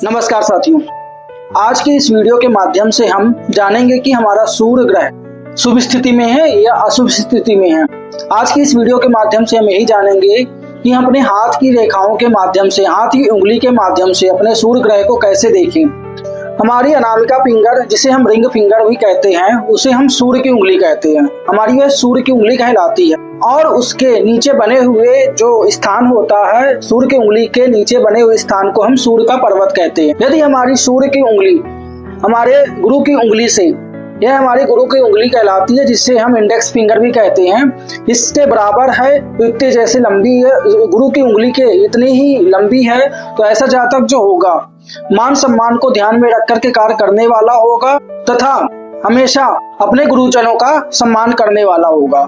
नमस्कार साथियों, आज की इस वीडियो के माध्यम से हम जानेंगे कि हमारा सूर्य ग्रह शुभ स्थिति में है या अशुभ स्थिति में है। आज की इस वीडियो के माध्यम से हम यही जानेंगे कि हम अपने हाथ की रेखाओं के माध्यम से, हाथ की उंगली के माध्यम से अपने सूर्य ग्रह को कैसे देखें। हमारी अनामिका फिंगर, जिसे हम रिंग फिंगर भी कहते हैं, उसे हम सूर्य की उंगली कहते हैं। हमारी वह सूर्य की उंगली कहलाती है और उसके नीचे बने हुए जो स्थान होता है, सूर्य की उंगली के नीचे बने हुए स्थान को हम सूर्य का पर्वत कहते हैं। यदि हमारी सूर्य की उंगली हमारे गुरु की उंगली से, यह हमारी गुरु की उंगली कहलाती है, जिससे हम इंडेक्स फिंगर भी कहते हैं, इसके बराबर है, इतने जैसे लंबी है, गुरु की उंगली के इतनी ही लंबी है, तो ऐसा जातक जो होगा मान सम्मान को ध्यान में रख करके कार्य करने वाला होगा तथा हमेशा अपने गुरुजनों का सम्मान करने वाला होगा।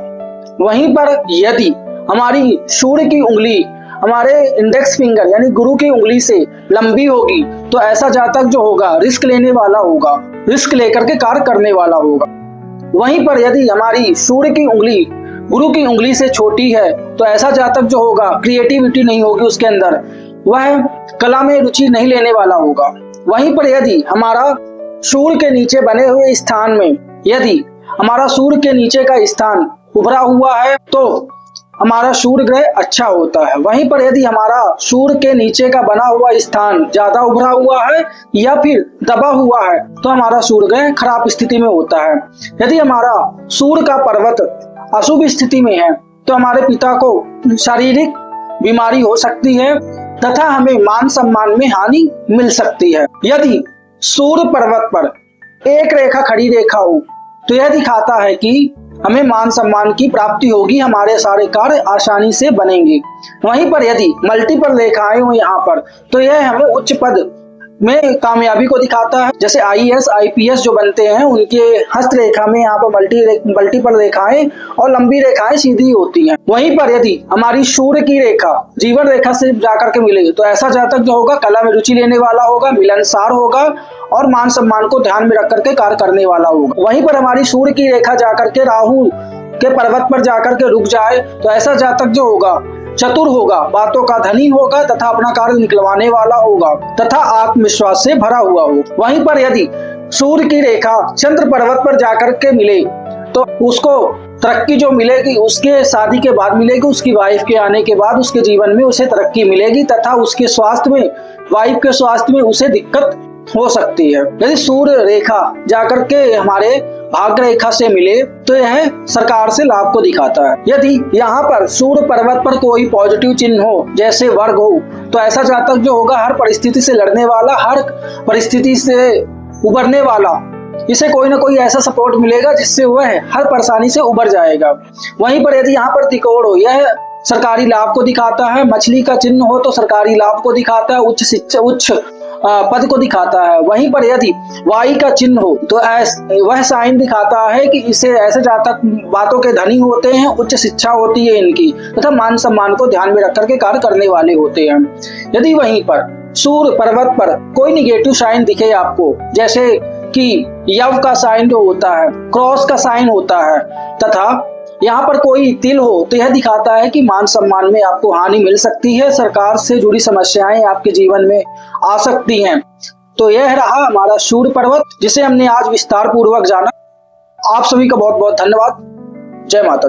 वहीं पर यदि हमारी सूर्य की उंगली हमारे इंडेक्स फिंगर यानी गुरु की उंगली से लंबी होगी, तो ऐसा जातक जो होगा रिस्क लेने वाला होगा, रिस्क लेकर के कार्य करने वाला होगा। वहीं पर यदि हमारी सूर्य की उंगली गुरु की उंगली से छोटी है, तो ऐसा जातक जो होगा क्रिएटिविटी नहीं होगी उसके अंदर, वह कला में रुचि नहीं लेने वाला होगा। वहीं पर यदि हमारा सूर्य के नीचे बने हुए स्थान में, यदि हमारा सूर्य के नीचे का स्थान उभरा हुआ है, तो हमारा सूर्य ग्रह अच्छा होता है। वहीं पर यदि हमारा सूर्य के नीचे का बना हुआ स्थान ज्यादा उभरा हुआ है या फिर दबा हुआ है, तो हमारा सूर्य ग्रह खराब स्थिति में होता है। यदि हमारा सूर्य का पर्वत अशुभ स्थिति में है, तो हमारे पिता को शारीरिक बीमारी हो सकती है तथा हमें मान सम्मान में हानि मिल सकती है। यदि सूर्य पर्वत पर एक रेखा खड़ी रेखा हो, तो यह दिखाता है कि हमें मान सम्मान की प्राप्ति होगी, हमारे सारे कार्य आसानी से बनेंगे। वहीं पर यदि मल्टीपल रेखाएं हो यहाँ पर, तो यह हमें उच्च पद में कामयाबी को दिखाता है। जैसे IAS IPS जो बनते हैं, उनके हस्त रेखा में यहाँ पर मल्टीपल रेखाएं और लंबी रेखाएं सीधी होती हैं। वहीं पर यदि हमारी सूर्य की रेखा जीवन रेखा से जाकर के मिले, तो ऐसा जातक जो होगा कला में रुचि लेने वाला होगा, मिलनसार होगा और मान सम्मान को ध्यान में रख करके कार्य करने वाला होगा। वहीं पर हमारी सूर्य की रेखा जाकर के राहु के पर्वत पर जाकर के रुक जाए, तो ऐसा जातक जो होगा चतुर होगा, बातों का धनी होगा तथा अपना कार्य निकलवाने वाला होगा तथा आत्मविश्वास से भरा हुआ होगा। वहीं पर यदि सूर्य की रेखा चंद्र पर्वत पर जाकर के मिले, तो उसको तरक्की जो मिलेगी उसके शादी के बाद मिलेगी, उसकी वाइफ के आने के बाद उसके जीवन में उसे तरक्की मिलेगी तथा उसके स्वास्थ्य में, वाइफ के स्वास्थ्य में उसे दिक्कत हो सकती है। यदि सूर्य रेखा जाकर के हमारे भाग्य रेखा से मिले, तो यह सरकार से लाभ को दिखाता है। यदि यहाँ पर सूर्य पर्वत पर कोई पॉजिटिव चिन्ह हो, जैसे वर्ग हो, तो ऐसा जातक जो होगा हर परिस्थिति से लड़ने वाला, हर परिस्थिति से उबरने वाला, इसे कोई ना कोई ऐसा सपोर्ट मिलेगा जिससे वह हर परेशानी से उबर जाएगा। वहीं पर यदि यहाँ पर त्रिकोण हो, यह सरकारी लाभ को दिखाता है। मछली का चिन्ह हो तो सरकारी लाभ को दिखाता है, उच्च शिक्षा, उच्च पद को दिखाता है। वहीं पर यदि वाई का चिन्ह हो, तो वह साइन दिखाता है कि इसे ऐसे जातक बातों के धनी होते हैं, उच्च शिक्षा होती है इनकी तथा मान सम्मान को ध्यान में रख करके कार्य करने वाले होते हैं। यदि वहीं पर सूर्य पर्वत पर कोई निगेटिव साइन दिखे आपको, जैसे कि यव का साइन जो होता है, क्रॉस का साइन होता है तथा यहाँ पर कोई तिल हो, तो यह दिखाता है कि मान सम्मान में आपको हानि मिल सकती है, सरकार से जुड़ी समस्याएं आपके जीवन में आ सकती हैं। तो यह रहा हमारा सूर्य पर्वत, जिसे हमने आज विस्तार पूर्वक जाना। आप सभी का बहुत बहुत धन्यवाद। जय माता दी।